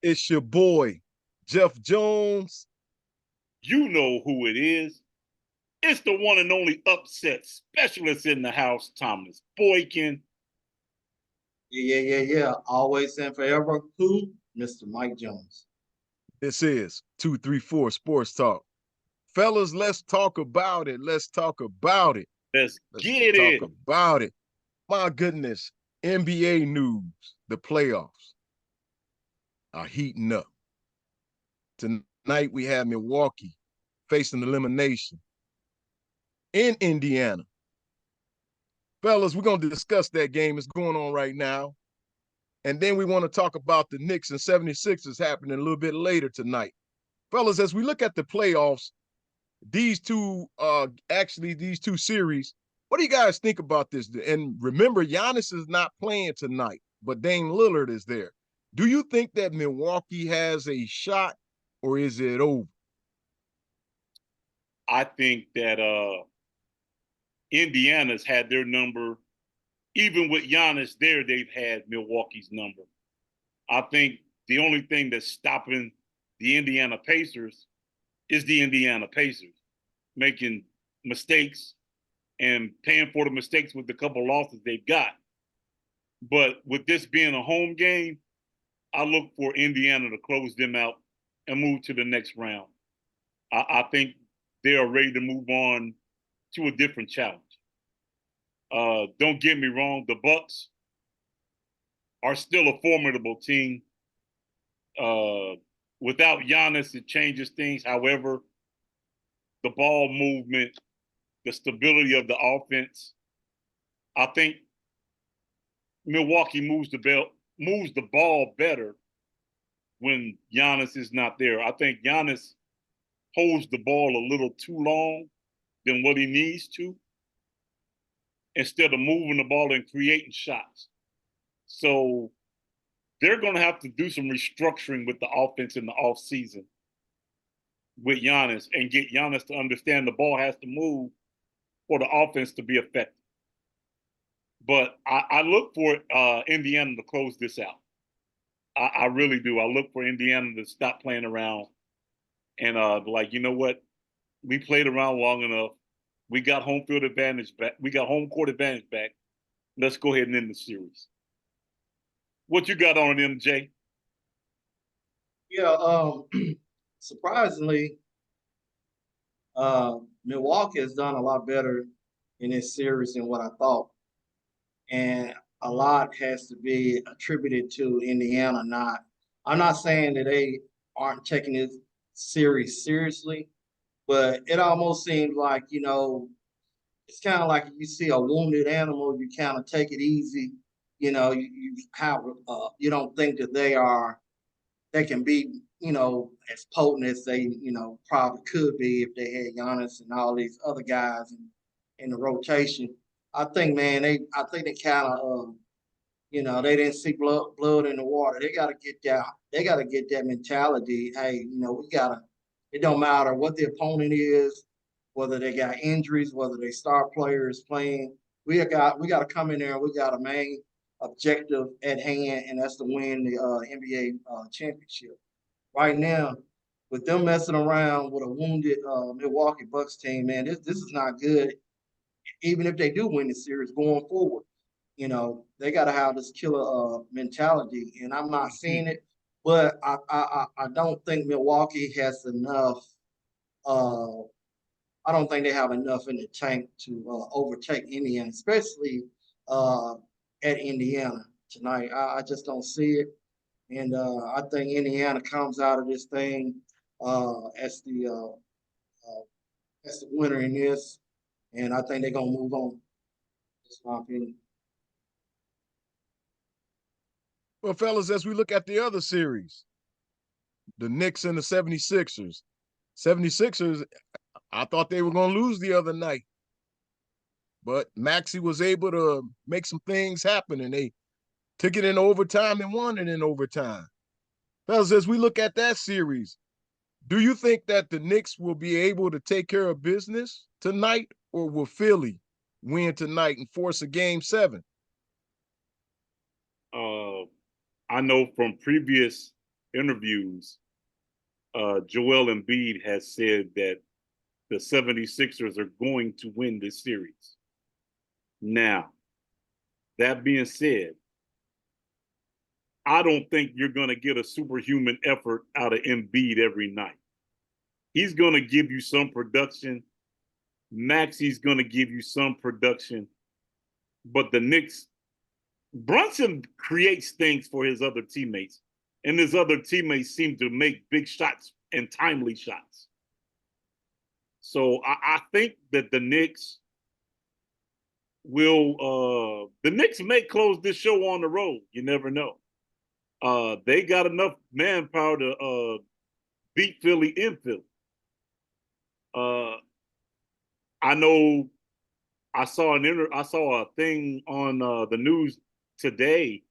It's your boy, Jeff Jones. You know who it is. It's the one and only upset specialist in the house, Thomas Boykin. Yeah. Always and forever. Who? Mr. Mike Jones. This is 234 Sports Talk. Fellas, let's talk about it. Let's talk about it. Let's Let's get talk it. about it. My goodness, NBA news, the playoffs are heating up. Tonight we have Milwaukee facing elimination in Indiana. Fellas, we're going to discuss that game. It's going on right now. And then we want to talk about the Knicks and 76ers happening a little bit later tonight. Fellas, as we look at the playoffs, these two series, what do you guys think about this? And remember, Giannis is not playing tonight, but Dame Lillard is there. Do you think that Milwaukee has a shot, or is it over? I think that Indiana's had their number. Even with Giannis there, they've had Milwaukee's number. I think the only thing that's stopping the Indiana Pacers is the Indiana Pacers making mistakes and paying for the mistakes with the couple losses they've got. But with this being a home game, I look for Indiana to close them out and move to the next round. I think they are ready to move on to a different challenge. Don't get me wrong, the Bucks are still a formidable team. Without Giannis, it changes things. However, the ball movement, the stability of the offense, I think Milwaukee moves the ball better when Giannis is not there. I think Giannis holds the ball a little too long than what he needs to, instead of moving the ball and creating shots. So they're going to have to do some restructuring with the offense in the offseason with Giannis and get Giannis to understand the ball has to move for the offense to be effective. But I look for Indiana to close this out. I really do. I look for Indiana to stop playing around and you know what? We played around long enough. We got home field advantage back. We got home court advantage back. Let's go ahead and end the series. What you got on it, MJ? Yeah, surprisingly, Milwaukee has done a lot better in this series than what I thought. And a lot has to be attributed to Indiana not. I'm not saying that they aren't taking this series seriously, but it almost seems like, it's kind of like you see a wounded animal, you kind of take it easy. You don't think that they can be, as potent as they, probably could be if they had Giannis and all these other guys in the rotation. I think, man, I think they kind of, they didn't see blood in the water. They got to get that. They got to get that mentality. Hey, we gotta. It don't matter what the opponent is, whether they got injuries, whether they star players playing. We got to come in there and we got a main objective at hand, and that's to win the NBA championship. Right now, with them messing around with a wounded Milwaukee Bucks team, man, this is not good. Even if they do win the series going forward, they got to have this killer mentality, and I'm not seeing it. But I don't think Milwaukee has enough. Uh, I don't think they have enough in the tank to overtake Indiana, especially at Indiana tonight. I just don't see it, and I think Indiana comes out of this thing as the winner in this, and I think they're gonna move on. That's my opinion. Well, fellas, as we look at the other series, the Knicks and the 76ers. 76ers, I thought they were going to lose the other night. But Maxey was able to make some things happen, and they took it in overtime and won it in overtime. Fellas, as we look at that series, do you think that the Knicks will be able to take care of business tonight, or will Philly win tonight and force a game 7? I know from previous interviews, Joel Embiid has said that the 76ers are going to win this series. Now, that being said, I don't think you're going to get a superhuman effort out of Embiid every night. He's going to give you some production. Maxey's going to give you some production. But the Knicks, Brunson creates things for his other teammates, and his other teammates seem to make big shots and timely shots. So I think that the Knicks may close this show on the road. You never know. They got enough manpower to beat Philly in Philly. I know I saw a thing on the news today,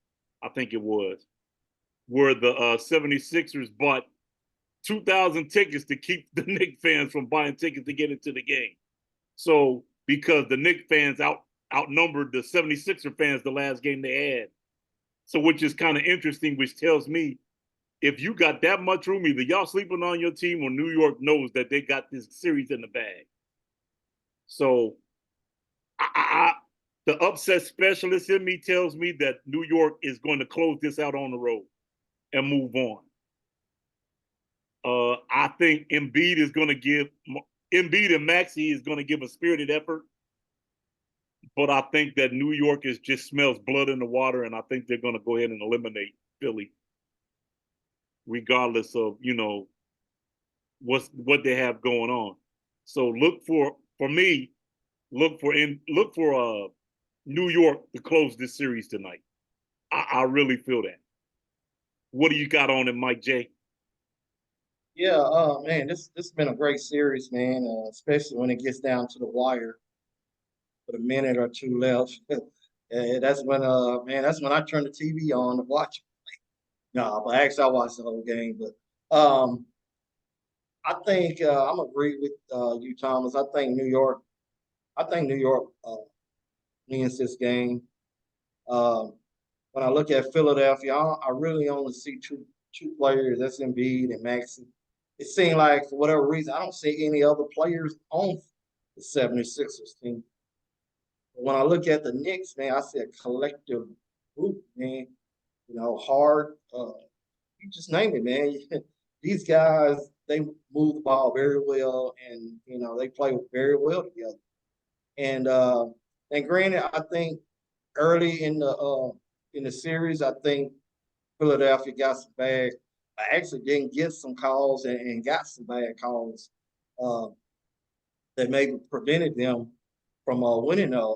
I think it was, where the 76ers bought 2,000 tickets to keep the Knicks fans from buying tickets to get into the game. So because the Knicks fans outnumbered the 76er fans the last game they had. So which is kind of interesting, which tells me if you got that much room, either y'all sleeping on your team or New York knows that they got this series in the bag. So the upset specialist in me tells me that New York is going to close this out on the road and move on. I think Embiid and Maxey is going to give a spirited effort. But I think that New York just smells blood in the water, and I think they're going to go ahead and eliminate Philly, regardless of what they have going on. So look for New York to close this series tonight. I really feel that. What do you got on it, Mike J? Yeah, man, this has been a great series, man. Especially when it gets down to the wire, with a minute or two left. That's when I turn the TV on to watch. No, but actually I watched the whole game. But I think I'm agree with you, Thomas. I think New York wins this game. When I look at Philadelphia, I really only see two players. That's Embiid and Maxey. It seemed like for whatever reason, I don't see any other players on the 76ers team. But when I look at the Knicks, man, I see a collective group, man. Hard. You just name it, man. These guys, they move the ball very well, and they play very well together. And granted, I think early in the series, I think Philadelphia got some bad. I actually didn't get some calls and got some bad calls that maybe prevented them from winning a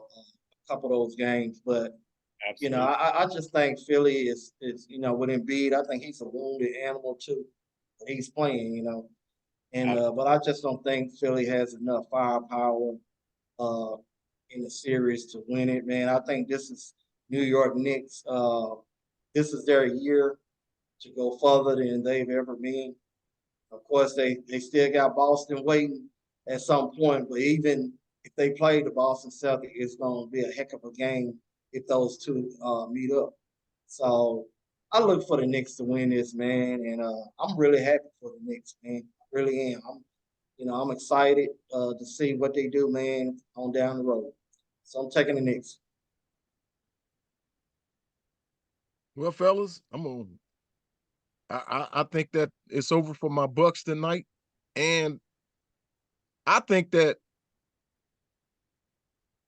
couple of those games. But Absolutely. I just think Philly is with Embiid. I think he's a wounded animal too. He's playing, and but I just don't think Philly has enough firepower in the series to win it, man. I think this is New York Knicks. This is their year to go further than they've ever been. Of course, they still got Boston waiting at some point, but even if they play the Boston Celtics, it's going to be a heck of a game if those two meet up. So I look for the Knicks to win this, man, and I'm really happy for the Knicks, man. I really am. I'm excited to see what they do, man, on down the road. So I'm taking the Knicks. Well, fellas, I think that it's over for my Bucks tonight, and I think that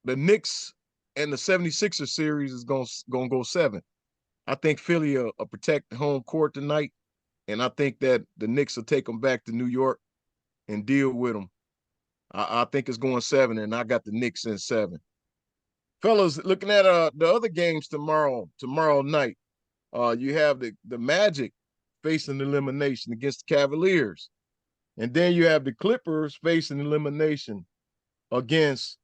the Knicks and the 76ers series is going to go 7. I think Philly will protect the home court tonight, and I think that the Knicks will take them back to New York and deal with them. I think it's going 7, and I got the Knicks in 7. Fellas, looking at the other games tomorrow night, you have the Magic facing elimination against the Cavaliers, and then you have the Clippers facing elimination against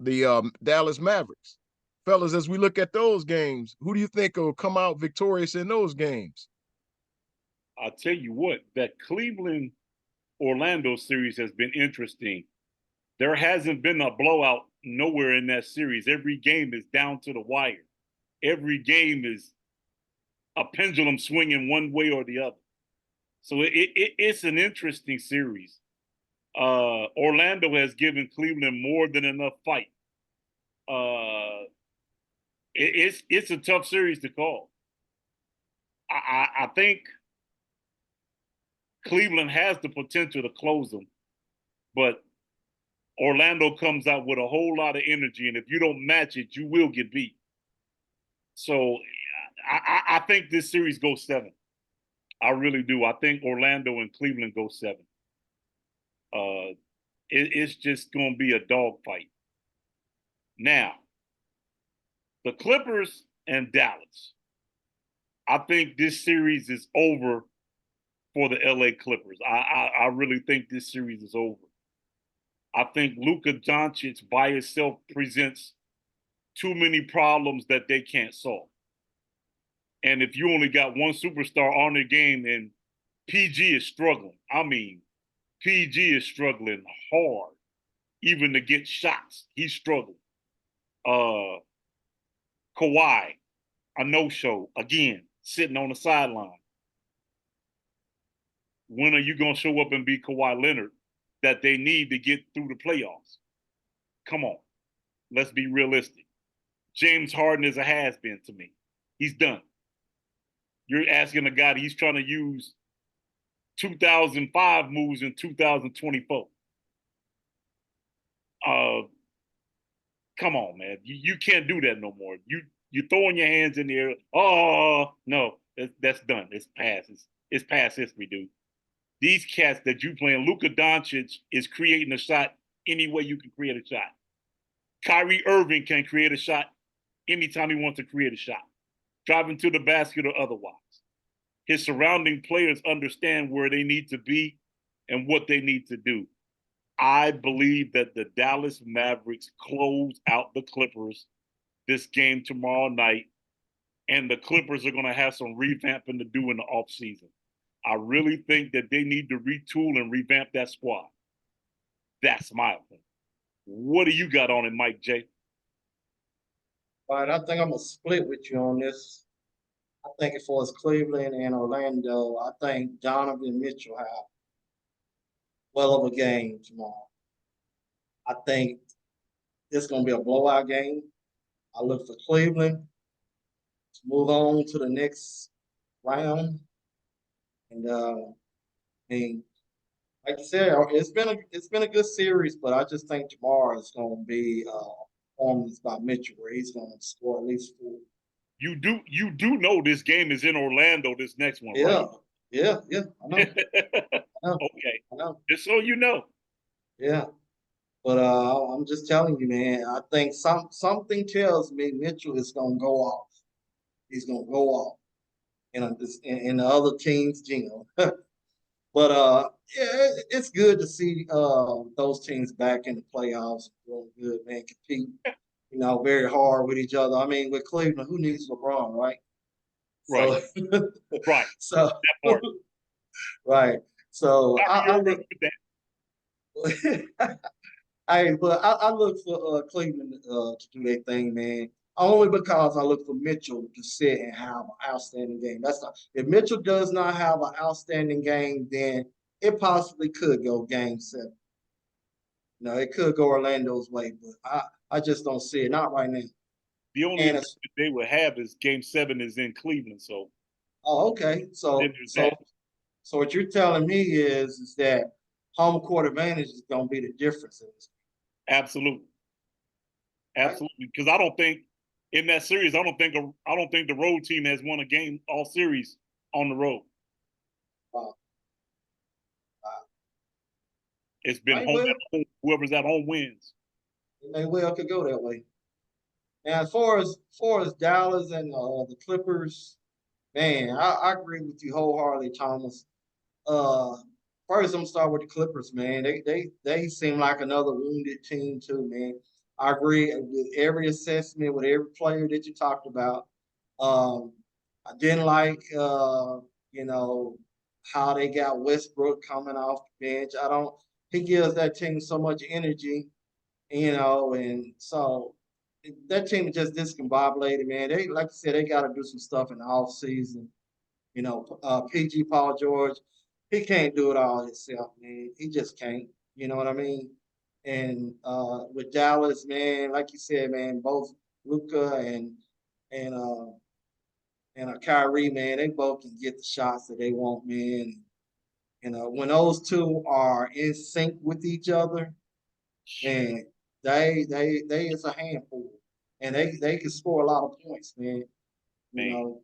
the Dallas Mavericks. Fellas, as we look at those games, who do you think will come out victorious in those games? I'll tell you what, that Cleveland Orlando series has been interesting. There hasn't been a blowout nowhere in that series. Every game is down to the wire. Every game is a pendulum swinging one way or the other. So it's an interesting series. Orlando has given Cleveland more than enough fight. It's a tough series to call. I think Cleveland has the potential to close them, but Orlando comes out with a whole lot of energy, and if you don't match it, you will get beat. So I think this series goes 7. I really do. I think Orlando and Cleveland go 7. It's just going to be a dogfight. Now, the Clippers and Dallas. I think this series is over for the LA Clippers. I really think this series is over. I think Luka Doncic by himself presents too many problems that they can't solve. And if you only got one superstar on the game, then PG is struggling. I mean, PG is struggling hard, even to get shots. He's struggling. Kawhi, a no-show, again, sitting on the sideline. When are you going to show up and be Kawhi Leonard that they need to get through the playoffs? Come on. Let's be realistic. James Harden is a has-been to me. He's done. You're asking a guy that he's trying to use 2005 moves in 2024. Come on, man. You can't do that no more. You throwing your hands in the air. Oh no, that's done. It's past. It's past history, dude. These cats that you playing, Luka Doncic is creating a shot any way you can create a shot. Kyrie Irving can create a shot anytime he wants to create a shot, driving to the basket or otherwise. His surrounding players understand where they need to be and what they need to do. I believe that the Dallas Mavericks close out the Clippers this game tomorrow night, and the Clippers are going to have some revamping to do in the offseason. I really think that they need to retool and revamp that squad. That's my opinion. What do you got on it, Mike J? All right, I think I'm gonna split with you on this. I think as far as Cleveland and Orlando, I think Donovan Mitchell have well of a game tomorrow. I think it's gonna be a blowout game. I look for Cleveland to move on to the next round. And I mean, like you said, it's been a good series, but I just think tomorrow is going to be performance by Mitchell, where he's going to score at least 4. You do know this game is in Orlando, this next one, Yeah, right? yeah, I know. I know. Okay. I know. Just so you know. Yeah. But I'm just telling you, man, I think something tells me Mitchell is going to go off. He's going to go off in the other team's gym. But yeah, it's good to see those teams back in the playoffs, doing good, man, compete, very hard with each other. I mean, with Cleveland, who needs LeBron, right? Right. So, Right. So, that part. Right. So I look. I look for Cleveland to do their thing, man. Only because I look for Mitchell to sit and have an outstanding game. That's not if Mitchell does not have an outstanding game, then it possibly could go game 7. It could go Orlando's way, but I just don't see it. Not right now. The only And advantage they would have is game 7 is in Cleveland. So okay. So then there's that. so what you're telling me is that home court advantage is gonna be the difference in this. Absolutely. Right? Absolutely. Because I don't think in that series, I don't think the road team has won a game all series on the road. It's been home at home. Whoever's at home wins. It may well could go that way. Now, as far as Dallas and the Clippers, man, I agree with you wholeheartedly, Thomas. First, I'm gonna start with the Clippers, man. They seem like another wounded team too, man. I agree with every assessment, with every player that you talked about. I didn't like, how they got Westbrook coming off the bench. I don't. He gives that team so much energy, and so that team is just discombobulated, man. They, like I said, they got to do some stuff in the off season. PG Paul George, he can't do it all himself, man. He just can't. You know what I mean? And with Dallas, man, like you said, man, both Luka and uh Kyrie, man, they both can get the shots that they want, man. And when those two are in sync with each other, man, they is a handful, and they can score a lot of points, man. You Man, know,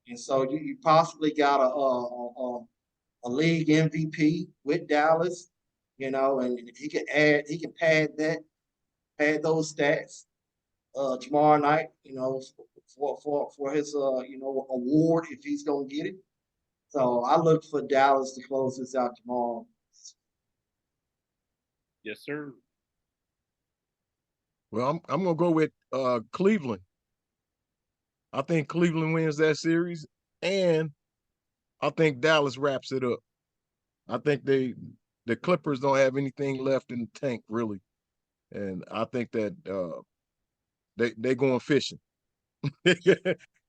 and so you possibly got a league MVP with Dallas, you know, and he can pad those stats tomorrow night, you know, for his award if he's gonna get it. So I look for Dallas to close this out tomorrow. yes, sir. Well, I'm gonna go with Cleveland. I think Cleveland wins that series, and I think Dallas wraps it up. I think the Clippers don't have anything left in the tank really, and I think that they going fishing. This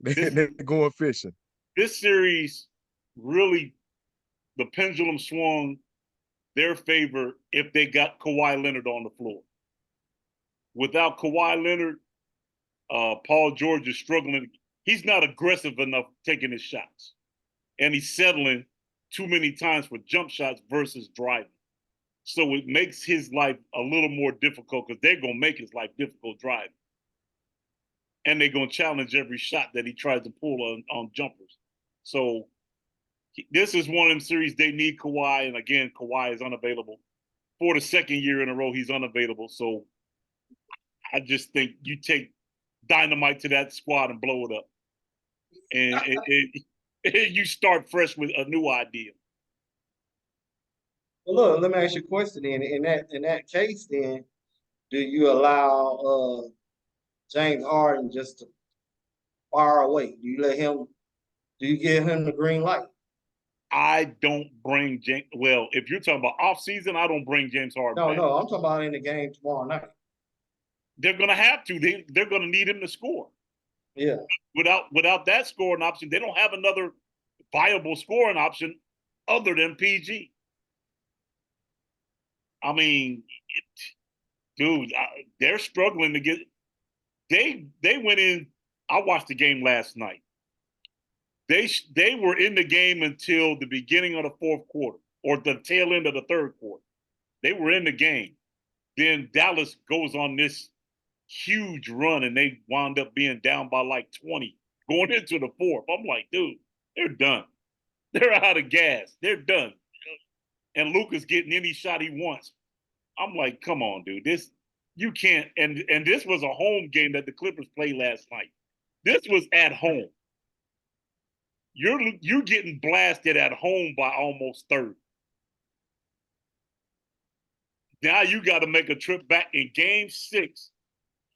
They're going fishing. this series really, the pendulum swung their favor if they got Kawhi Leonard on the floor. Without Kawhi Leonard, Paul George is struggling. He's not aggressive enough taking his shots, and he's settling too many times for jump shots versus driving. So it makes his life a little more difficult because they're gonna make his life difficult driving, and they're gonna challenge every shot that he tries to pull on jumpers. So this is one of them series they need Kawhi, and again, Kawhi is unavailable for the second year in a row. He's unavailable, so I just think you take dynamite to that squad and blow it up, and you start fresh with a new idea. Well, look, let me ask you a question. Then in that case, then do you allow James Harden just to fire away? Do you let him? Do you give him the green light? I don't bring James. Well, if you're talking about off season, I don't bring James Harden No, back. no, I'm talking about in the game tomorrow night. They're going to have to. They're going to need him to score. Yeah. Without that scoring option, they don't have another viable scoring option other than PG. I mean, dude, they're struggling to get. They went in. I watched the game last night. They were in the game until the beginning of the fourth quarter or the tail end of the third quarter. They were in the game. Then Dallas goes on this huge run and they wound up being down by like 20 going into the fourth. I'm like, dude, they're done. They're out of gas. They're done. And Luka's getting any shot he wants. I'm like, come on, dude. This you can't. And this was a home game that the Clippers played last night. This was at home. You're getting blasted at home by almost 30. Now you got to make a trip back in game 6.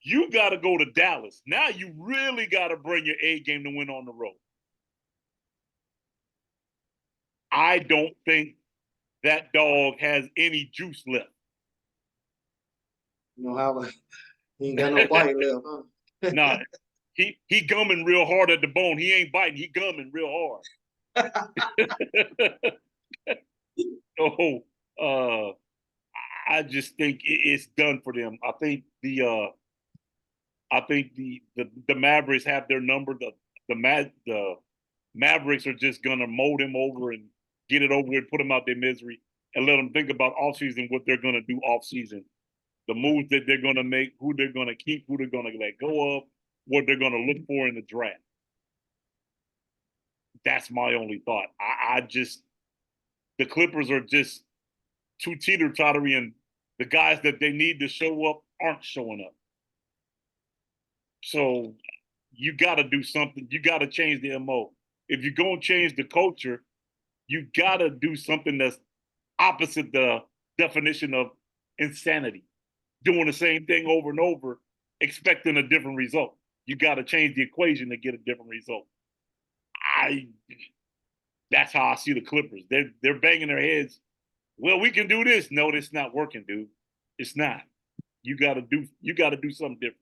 You got to go to Dallas. Now you really got to bring your A game to win on the road. I don't think that dog has any juice left. You know how he ain't got no bite left, huh? Nah, he gumming real hard at the bone. He ain't biting. He gumming real hard. So I just think it's done for them. I think the Mavericks have their number. The Mavericks are just gonna mold him over and get it over with, put them out their misery, and let them think about offseason what they're gonna do offseason, the moves that they're gonna make, who they're gonna keep, who they're gonna let go of, what they're gonna look for in the draft. That's my only thought. I just the Clippers are just too teeter-tottery, and the guys that they need to show up aren't showing up. So you got to do something. You got to change the MO. If you're going to change the culture, you got to do something that's opposite the definition of insanity. Doing the same thing over and over, expecting a different result. You got to change the equation to get a different result. That's how I see the Clippers. They're banging their heads. Well, we can do this. No, it's not working, dude. It's not. You got to do something different.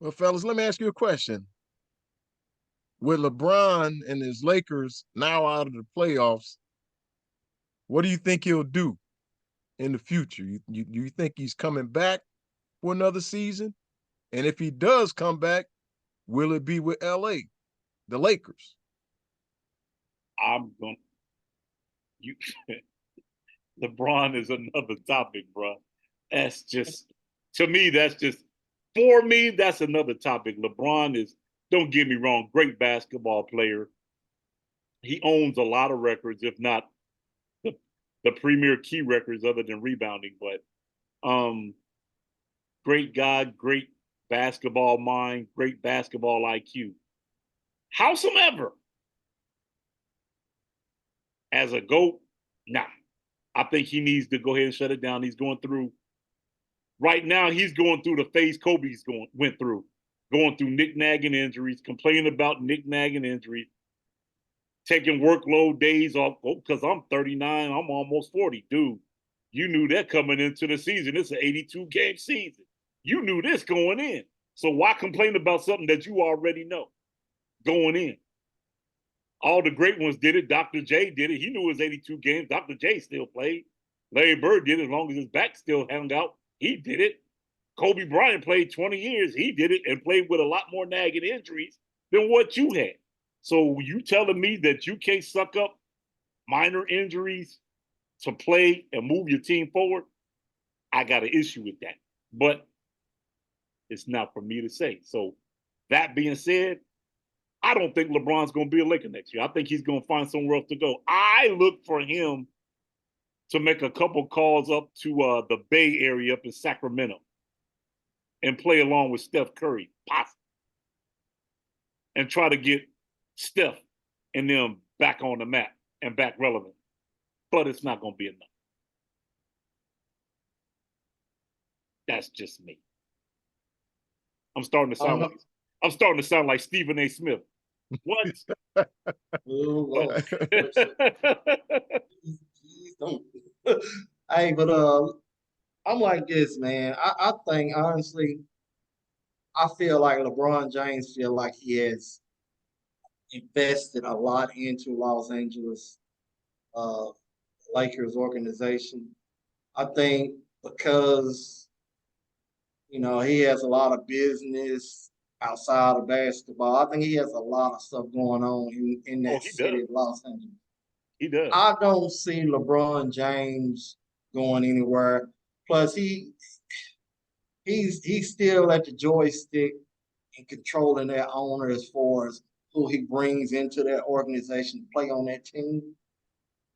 Well, fellas, let me ask you a question. with LeBron and his Lakers now out of the playoffs, what do you think he'll do in the future? You think he's coming back for another season? And if he does come back, will it be with LA, the Lakers? I'm going you LeBron is another topic, bro. That's just to me, that's just for me, that's another topic. LeBron is, don't get me wrong, great basketball player. He owns a lot of records, if not the premier key records other than rebounding, but great guy, great basketball mind, great basketball IQ. Howsoever, as a GOAT, nah. I think he needs to go ahead and shut it down. He's going through right now, he's going through the phase Kobe's went through, going through nick-nagging injuries, complaining about nick-nagging injuries, taking workload days off. Because I'm 39, I'm almost 40. Dude, you knew that coming into the season. It's an 82-game season. You knew this going in. So why complain about something that you already know going in? All the great ones did it. Dr. J did it. He knew it was 82 games. Dr. J still played. Larry Bird did it as long as his back still hung out. He did it. Kobe Bryant played 20 years. He did it and played with a lot more nagging injuries than what you had. So you telling me that you can't suck up minor injuries to play and move your team forward? I got an issue with that. But it's not for me to say. So that being said, I don't think LeBron's going to be a Laker next year. I think he's going to find somewhere else to go. I look for him to make a couple calls up to the Bay Area up in Sacramento and play along with Steph Curry, possibly, and try to get Steph and them back on the map and back relevant. But it's not going to be enough. That's just me. I'm starting to sound like Stephen A. Smith. What? Lord. Don't. Hey, but I'm like this, man. I think honestly, I feel like LeBron James feel like he has invested a lot into Los Angeles uh, Lakers organization. I think because he has a lot of business outside of basketball. I think he has a lot of stuff going on in that city of Los Angeles. He does. I don't see LeBron James going anywhere. Plus, he's still at the joystick and controlling that owner as far as who he brings into that organization to play on that team.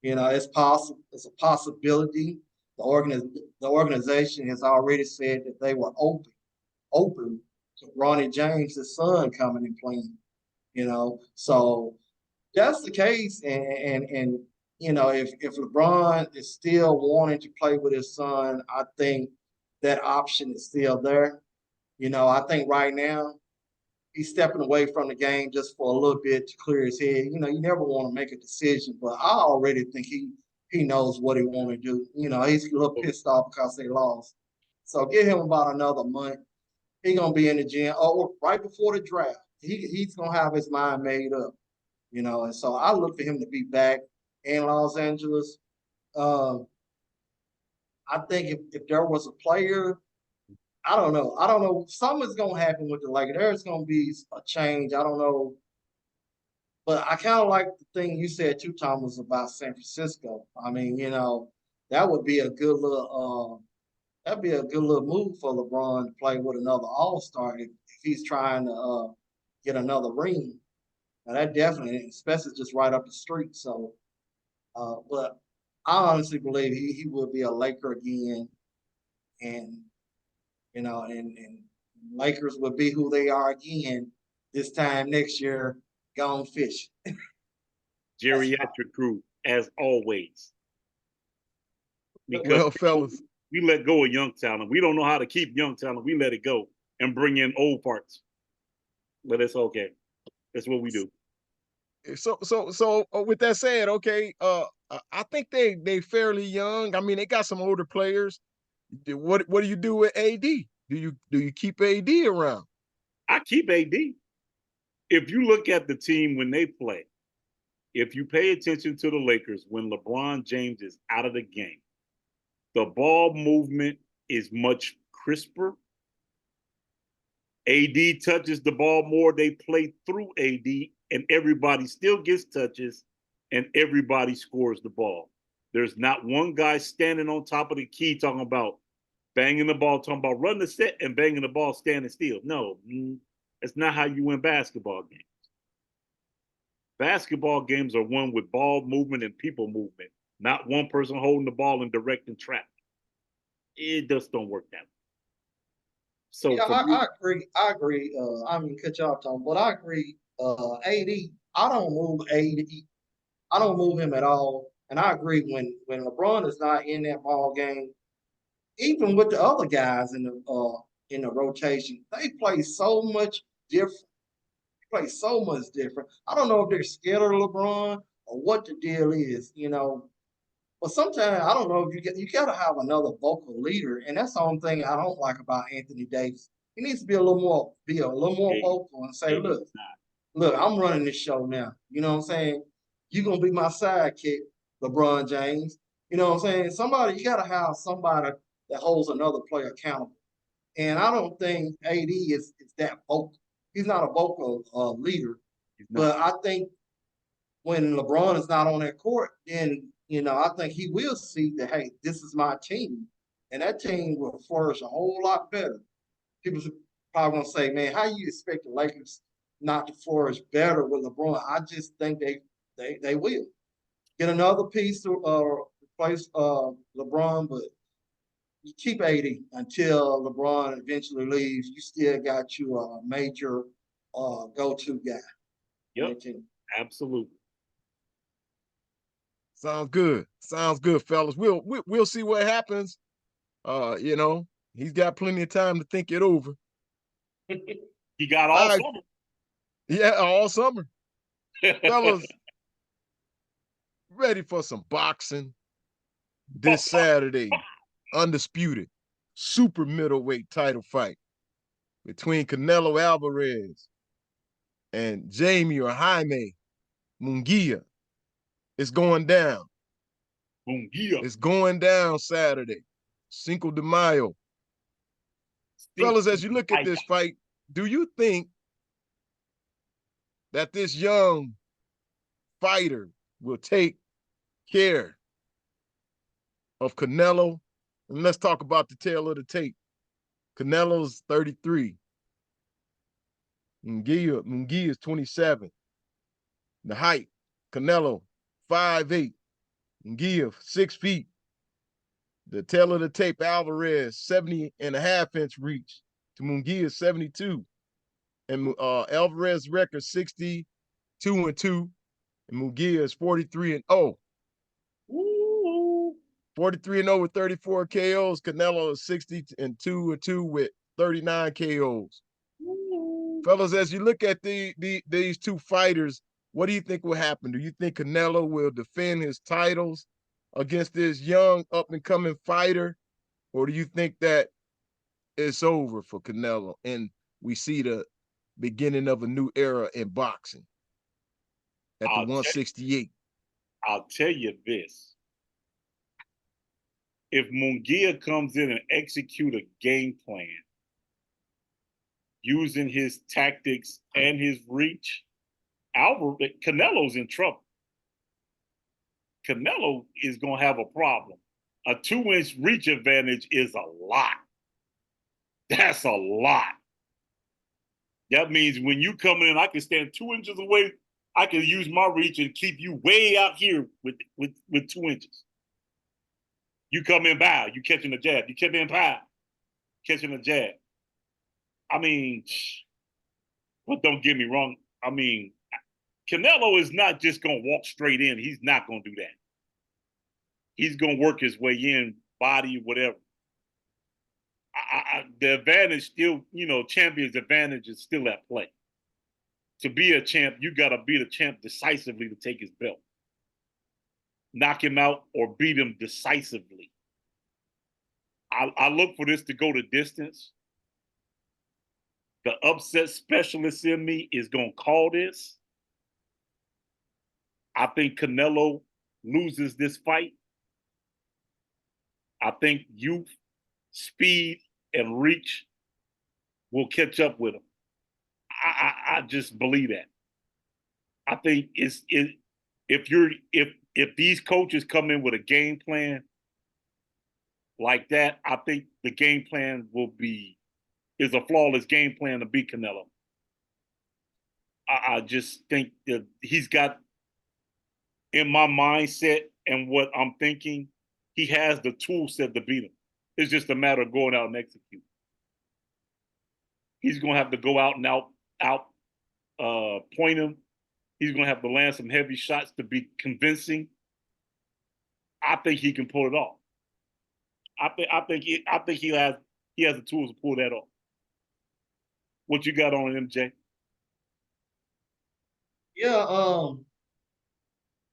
It's possible. It's a possibility. The organization has already said that they were open to Ronnie James' son coming and playing. So that's the case, and if LeBron is still wanting to play with his son, I think that option is still there. I think right now he's stepping away from the game just for a little bit to clear his head. You never want to make a decision, but I already think he knows what he want to do. He's a little pissed off because they lost. So give him about another month. He's gonna be in the gym. Or right before the draft, he's gonna have his mind made up. And so I look for him to be back in Los Angeles. I think if there was a player, I don't know. Something's gonna happen with the Lakers. There's gonna be a change. I don't know. But I kind of like the thing you said too, Thomas, about San Francisco. I mean, that would be a good little move for LeBron to play with another All-Star if he's trying to get another ring. Now that definitely, especially just right up the street. So, but I honestly believe he will be a Laker again, and and Lakers will be who they are again this time next year. Gone fish. Geriatric crew, as always. Because well, fellas, we let go of young talent. We don't know how to keep young talent. We let it go and bring in old parts. But it's okay. That's what we do. So with that said, okay, I think they fairly young. I mean, they got some older players. What do you do with AD? Do you keep AD around? I keep AD. if you look at the team when they play, if you pay attention to the Lakers when LeBron James is out of the game, the ball movement is much crisper. AD touches the ball more. They play through AD, and everybody still gets touches, and everybody scores the ball. There's not one guy standing on top of the key talking about banging the ball, talking about running the set and banging the ball standing still. No, that's not how you win basketball games. Basketball games are won with ball movement and people movement, not one person holding the ball and directing traffic. It just don't work that way. So Yeah, for me, I agree. I agree. I mean, cut you off, Tom, but I agree. AD, I don't move AD. I don't move him at all. And I agree when LeBron is not in that ball game, even with the other guys in the rotation, they play so much different. They play so much different. I don't know if they're scared of LeBron or what the deal is, But sometimes I don't know if you gotta have another vocal leader, and that's the only thing I don't like about Anthony Davis. He needs to be a little more vocal and say, look, I'm running this show now. You know what I'm saying? You're gonna be my sidekick, LeBron James. You know what I'm saying? You gotta have somebody that holds another player accountable. And I don't think AD is that vocal. He's not a vocal leader. But I think when LeBron is not on that court, then I think he will see that, hey, this is my team, and that team will flourish a whole lot better. People probably gonna say, man, how you expect the Lakers not to flourish better with LeBron? I just think they will get another piece to replace LeBron, but you keep 80 until LeBron eventually leaves. You still got you a major go-to guy. Yep, absolutely. Sounds good. Sounds good, fellas. We'll see what happens. He's got plenty of time to think it over. He got all summer. Yeah, all summer. Fellas, ready for some boxing this Saturday. Undisputed super middleweight title fight between Canelo Alvarez and Jaime or Jaime Munguia. It's going down. Munguia. It's going down Saturday, Cinco de Mayo. Fellas, as you look at this fight, do you think that this young fighter will take care of Canelo? And let's talk about the tail of the tape. Canelo's 33. Munguia is 27. The height, Canelo, 5'8". Munguia, 6 feet. The tail of the tape, Alvarez, 70.5-inch reach to Munguia's 72. And Alvarez's record, 62-2. And Munguia is 43-0. 43-0 with 34 KOs. Canelo is 60-2 with 39 KOs. Fellas, as you look at these two fighters, what do you think will happen? Do you think Canelo will defend his titles against this young up-and-coming fighter? Or do you think that it's over for Canelo and we see the beginning of a new era in boxing at the 168? I'll tell you this. If Munguia comes in and execute a game plan using his tactics and his reach, Canelo's in trouble. Canelo is going to have a problem. A 2-inch reach advantage is a lot. That's a lot. That means when you come in, I can stand 2 inches away. I can use my reach and keep you way out here with 2 inches. You come in, bow, you catching a jab. You come in, pow, catching a jab. I mean, but don't get me wrong. I mean, Canelo is not just going to walk straight in. He's not going to do that. He's going to work his way in, body, whatever. The advantage still, champion's advantage is still at play. To be a champ, you got to beat a champ decisively to take his belt. Knock him out or beat him decisively. I look for this to go the distance. the upset specialist in me is gonna call this. I think Canelo loses this fight. I think youth, speed, and reach will catch up with him. I just believe that. I think if these coaches come in with a game plan like that, I think the game plan is a flawless game plan to beat Canelo. I just think that he's got, in my mindset and what I'm thinking, he has the tool set to beat him. It's just a matter of going out and execute. He's gonna have to go out and point him. He's gonna have to land some heavy shots to be convincing. I think he can pull it off. I think he has the tools to pull that off. What you got on MJ? Yeah,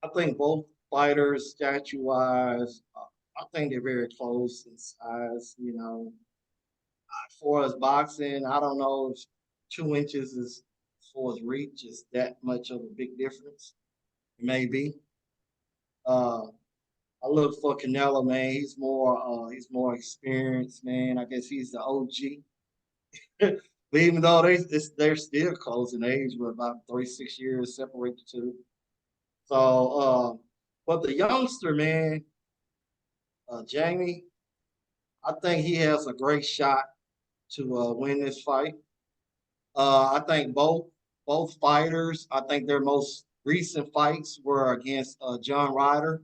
I think both fighters, statue wise, I think they're very close in size. You know, as far as boxing, I don't know if 2 inches is, as far as reach, is that much of a big difference. Maybe. Uh, I look for Canelo, man. He's more experienced, man. I guess he's the OG. But even though they're still close in age, with about 3 6 years separate the two. So, but the youngster, man, Jaime, I think he has a great shot to win this fight. I think both fighters. I think their most recent fights were against John Ryder.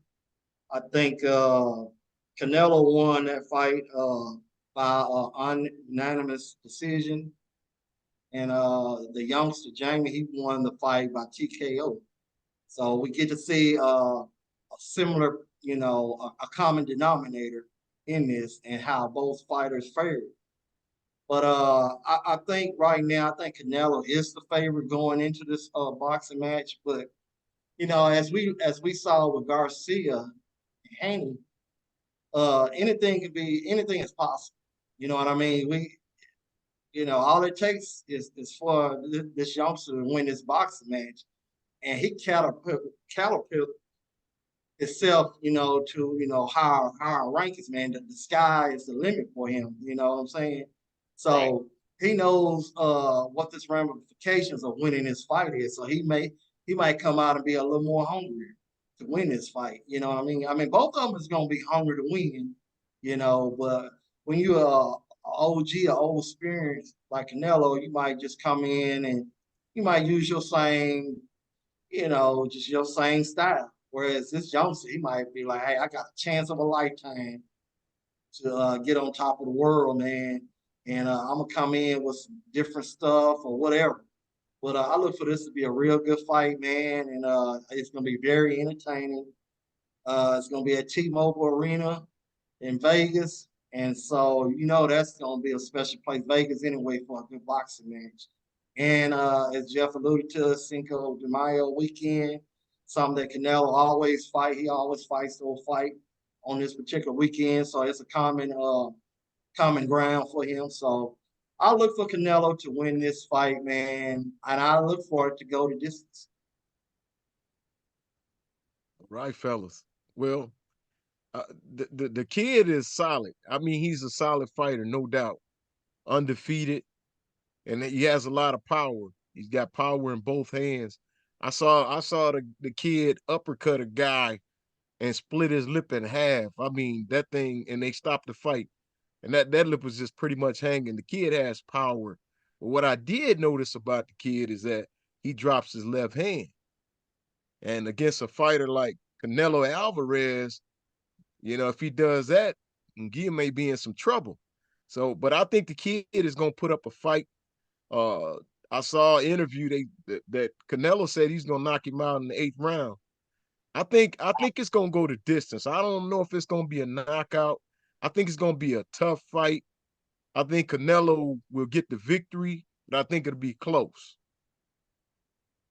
I think Canelo won that fight by unanimous decision, and the youngster Jaime, he won the fight by TKO. So we get to see a similar, a common denominator in this and how both fighters fared. But I think right now, I think Canelo is the favorite going into this boxing match. But as we saw with Garcia and Haney, anything is possible. You know what I mean? All it takes is for this youngster to win this boxing match, and he catapult itself, to higher rankings, man. The sky is the limit for him. You know what I'm saying? So Right. he knows what this ramifications of winning this fight is. So he might come out and be a little more hungry to win this fight. You know what I mean? I mean, both of them is gonna be hungry to win. But when you're a OG, a old experience like Canelo, you might just come in and you might use your same, just your same style. Whereas this youngster, he might be like, hey, I got a chance of a lifetime to get on top of the world, man. And I'm gonna come in with some different stuff or whatever. But I look for this to be a real good fight, man, and it's gonna be very entertaining. It's gonna be at T-Mobile Arena in Vegas, and so that's gonna be a special place, Vegas anyway, for a good boxing match. And as Jeff alluded to, Cinco de Mayo weekend, something that Canelo always fight. He always fights to a fight on this particular weekend, so it's a common ground for him. So I look for Canelo to win this fight, man, and I look for it to go the distance. Right, fellas. Well, the kid is solid. I mean, he's a solid fighter, no doubt. Undefeated, and he has a lot of power. He's got power in both hands. I saw the kid uppercut a guy and split his lip in half. I mean, that thing, and they stopped the fight. And that lip was just pretty much hanging. The kid has power. But what I did notice about the kid is that he drops his left hand. And against a fighter like Canelo Alvarez, if he does that, Munguia may be in some trouble. So, but I think the kid is gonna put up a fight. Uh, I saw an interview that Canelo said he's gonna knock him out in the 8th round. I think it's gonna go the distance. I don't know if it's gonna be a knockout. I think it's gonna be a tough fight. I think Canelo will get the victory, but I think it'll be close.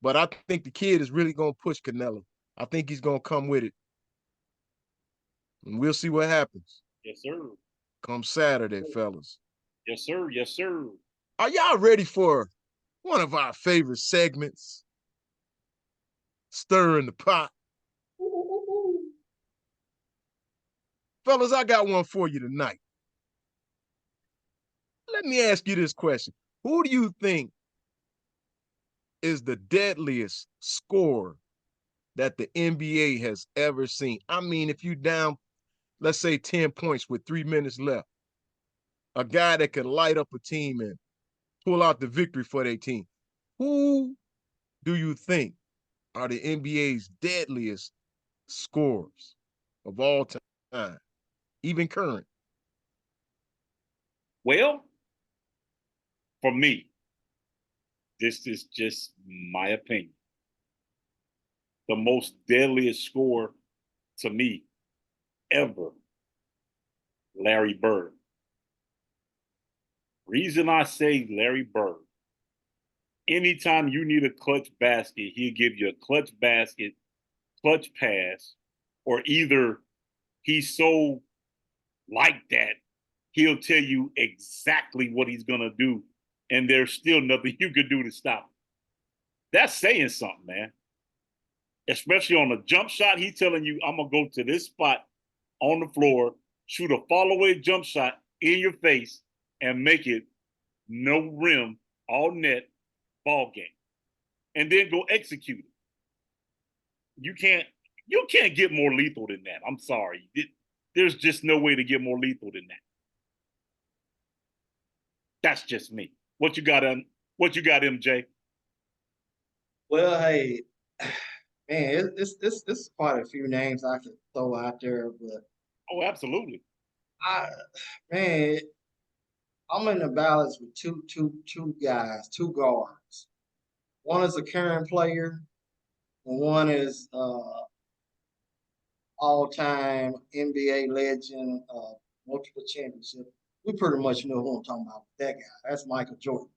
But I think the kid is really gonna push Canelo. I think he's gonna come with it, and we'll see what happens Yes, sir. come Saturday, fellas. Yes, sir. Yes, sir. Are y'all ready for one of our favorite segments? Stirring the pot. Fellas, I got one for you tonight. Let me ask you this question. Who do you think is the deadliest scorer that the NBA has ever seen? I mean, if you down, let's say 10 points with 3 minutes left, a guy that can light up a team and pull out the victory for their team. Who do you think are the NBA's deadliest scorers of all time, even current? Well, for me, this is just my opinion. The most deadliest scorer to me ever, Larry Bird. Reason I say Larry Bird, anytime you need a clutch basket, he'll give you a clutch basket, clutch pass, or either he's so like that, he'll tell you exactly what he's going to do, and there's still nothing you can do to stop him. That's saying something, man. Especially on a jump shot, he's telling you, I'm going to go to this spot on the floor, shoot a fall-away jump shot in your face, and make it no rim, all net, ball game. And then go execute it. You can't get more lethal than that. I'm sorry. There's just no way to get more lethal than that. That's just me. What you got, MJ? Well, hey, man, this quite a few names I could throw out there, but Oh, absolutely. I, man, I'm in the balance with two guys, two guards. One is a current player, and one is all-time NBA legend, multiple championship. We pretty much know who I'm talking about. That guy, that's Michael Jordan.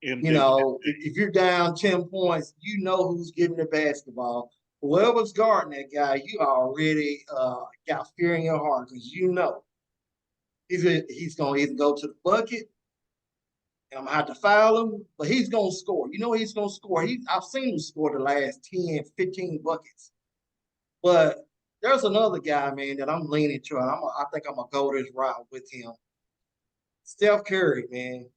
MJ. You know, if you're down 10 points, you know who's getting the basketball. Whoever's guarding that guy, you already got fear in your heart because you know he's going to either go to the bucket and I'm going to have to foul him, but he's going to score. You know he's going to score. I've seen him score the last 10, 15 buckets. But there's another guy, man, that I'm leaning to, and I think I'm going to go this route with him. Steph Curry, man.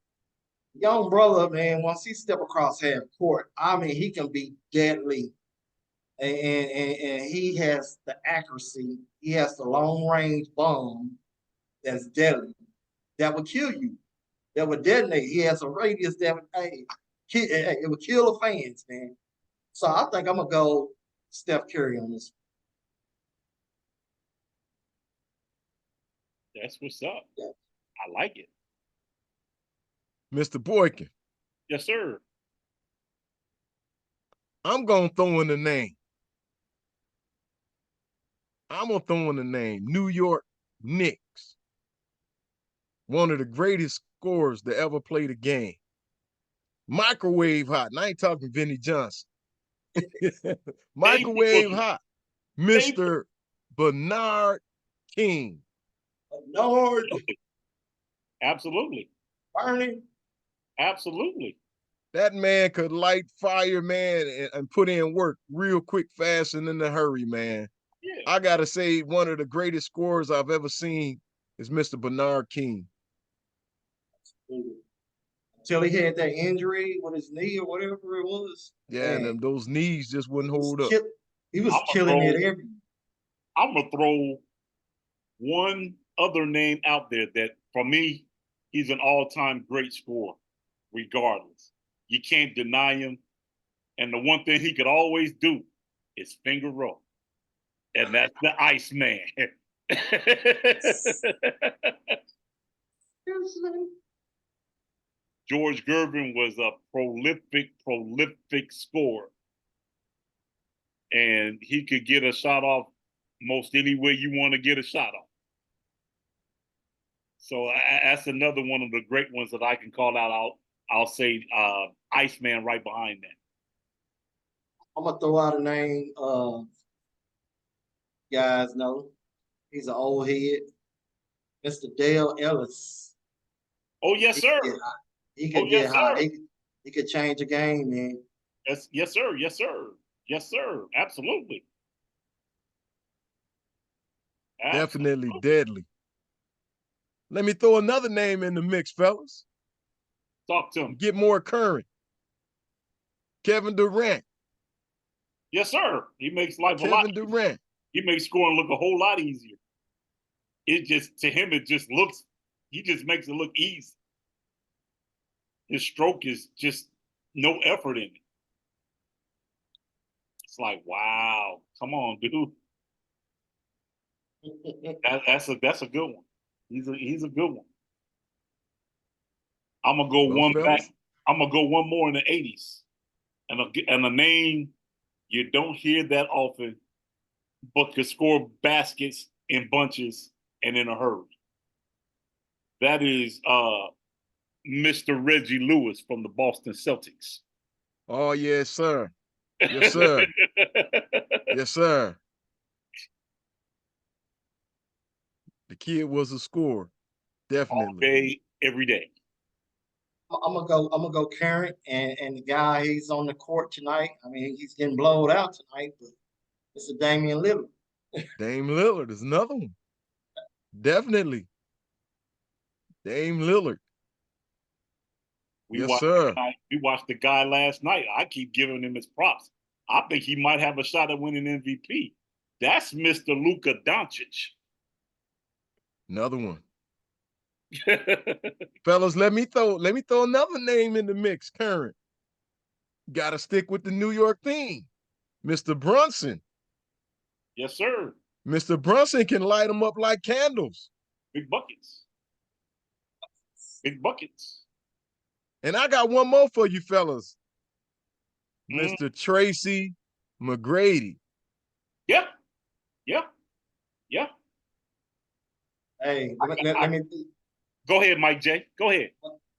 Young brother, man, once he step across half court, I mean, he can be deadly. And he has the accuracy. He has the long range bomb that's deadly. That would kill you. That would detonate. He has a radius that would, it would kill the fans, man. So I think I'm going to go Steph Curry on this. That's what's up. Yeah. I like it. Mr. Boykin. Yes, sir. I'm going to throw in the name. New York Knicks. One of the greatest scorers to ever play the game. Microwave hot. And I ain't talking Vinnie Johnson. Microwave hot. Mr. Bernard King. Bernard. Absolutely. Barney. Absolutely. That man could light fire, man, and put in work real quick, fast, and in a hurry, man. Yeah. I got to say, one of the greatest scorers I've ever seen is Mr. Bernard King. Until he had that injury with his knee or whatever it was. Yeah, and those knees just wouldn't hold up. He was killing it every. I'm going to throw one other name out there that, for me, he's an all-time great scorer, regardless. You can't deny him. And the one thing he could always do is finger roll. And that's the Iceman. George Gervin was a prolific scorer. And he could get a shot off most any way you want to get a shot off. So that's another one of the great ones that I can call out. I'll say Iceman right behind that. I'm going to throw out a name. Guys know he's an old head. Mr. Dale Ellis. Oh, yes, sir. he Oh could get yes, hot. sir. He could change the game, man. Yes, sir. Yes, sir. Yes, sir. Absolutely. Definitely Absolutely. deadly. Let me throw another name in the mix, fellas. Talk to him. Get more current. Kevin Durant. Yes, sir. He makes life a lot Kevin easier. Durant. He makes scoring look a whole lot easier. It just to him, it just looks. He just makes it look easy. His stroke is just no effort in it. It's like, wow, come on, dude. That's a good one. He's a good one. I'm gonna go Well, one back. fellas, I'm gonna go one more in the '80s, and a name you don't hear that often, but could score baskets in bunches and in a hurry. That is Mr. Reggie Lewis from the Boston Celtics. oh yes, sir. Yes, sir. Yes, sir. The kid was a scorer. All Definitely. day, every day. I'm gonna go current, and the guy he's on the court tonight. I mean, he's getting blowed out tonight, but it's a Damian Lillard. Dame Lillard is another one. Definitely. Dame Lillard. We Yes, watched the sir. guy. We watched the guy last night. I keep giving him his props. I think he might have a shot at winning MVP. That's Mr. Luka Doncic. Another one. Fellas, let me throw another name in the mix. Current. Gotta stick with the New York theme. Mr. Brunson. Yes, sir. Mr. Brunson can light them up like candles. Big buckets. Big buckets. And I got one more for you fellas. Mm. Mr. Tracy McGrady. Yep. Yep. Yep. Hey, let me. Go ahead, Mike J. Go ahead.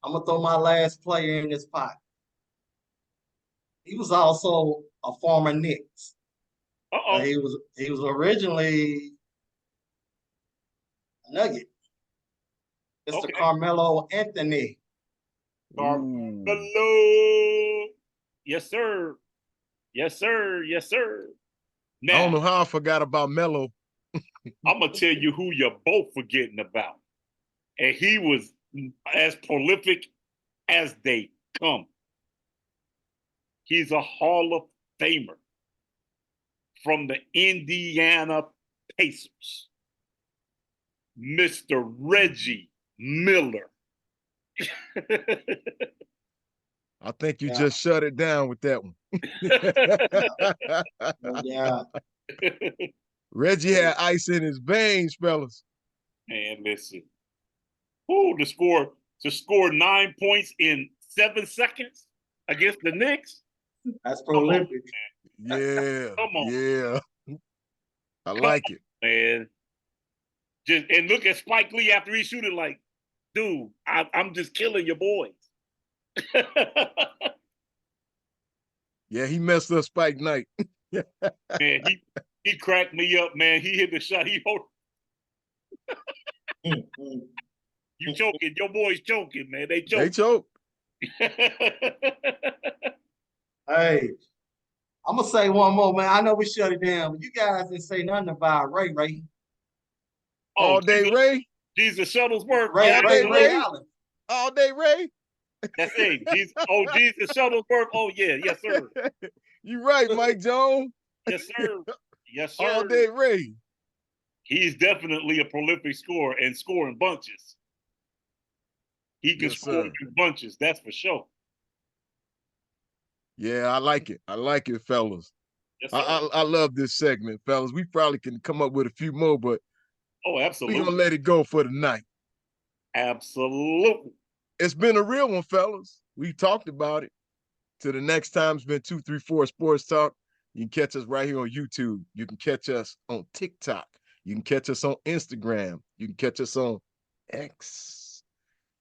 I'm gonna throw my last player in this pot. He was also a former Knicks, but Uh-oh. he was originally a Nugget. Mr. Okay. Carmelo Anthony. Ooh. Carmelo. Yes, sir. Yes, sir. Yes, sir. I don't Now, know how I forgot about Melo. I'm going to tell you who you're both forgetting about. And he was as prolific as they come. He's a Hall of Famer from the Indiana Pacers, Mr. Reggie Miller. I think you Yeah, just shut it down with that one. yeah. Reggie had ice in his veins, fellas. Man, listen. Who to score 9 points in 7 seconds against the Knicks? That's Come on, prolific. Yeah, come on, yeah. I come like on, it. man. Just and look at Spike Lee after he shoot it like, dude, I'm just killing your boys. Yeah, he messed up Spike Knight. Man, he cracked me up, man. He hit the shot. He hold you choking. Your boys choking, man. They They choke. choked. Hey, I'm gonna say one more, man. I know we shut it down, but you guys didn't say nothing about Ray Ray. Oh, All day Ray. Jesus Shuttlesworth. Ray Yeah, All day Ray Ray. absolutely. Allen. All day Ray. That's it. Jesus Shuttlesworth. Oh yeah, yes sir. You right, Mike Jones. Yes sir. Yes All sir. day Ray. He's definitely a prolific scorer and scoring bunches. He can Yes, score sir. in bunches, that's for sure. Yeah, I like it. I like it, fellas. Yes, I, sir. I, I love this segment, fellas. We probably can come up with a few more, but Oh, we're gonna absolutely. let it go for tonight. Absolutely. It's been a real one, fellas. We talked about it. Till the next time, it's been 234 Sports Talk. You can catch us right here on YouTube. You can catch us on TikTok. You can catch us on Instagram. You can catch us on X.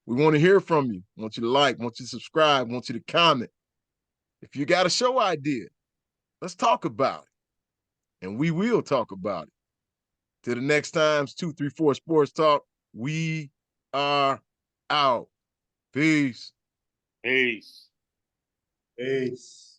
We want to hear from you. Want you to like, want you to subscribe, want you to comment. If you got a show idea, let's talk about it. And we will talk about it. Till the next time's 234 Sports Talk. We are out. Peace. Peace. Peace.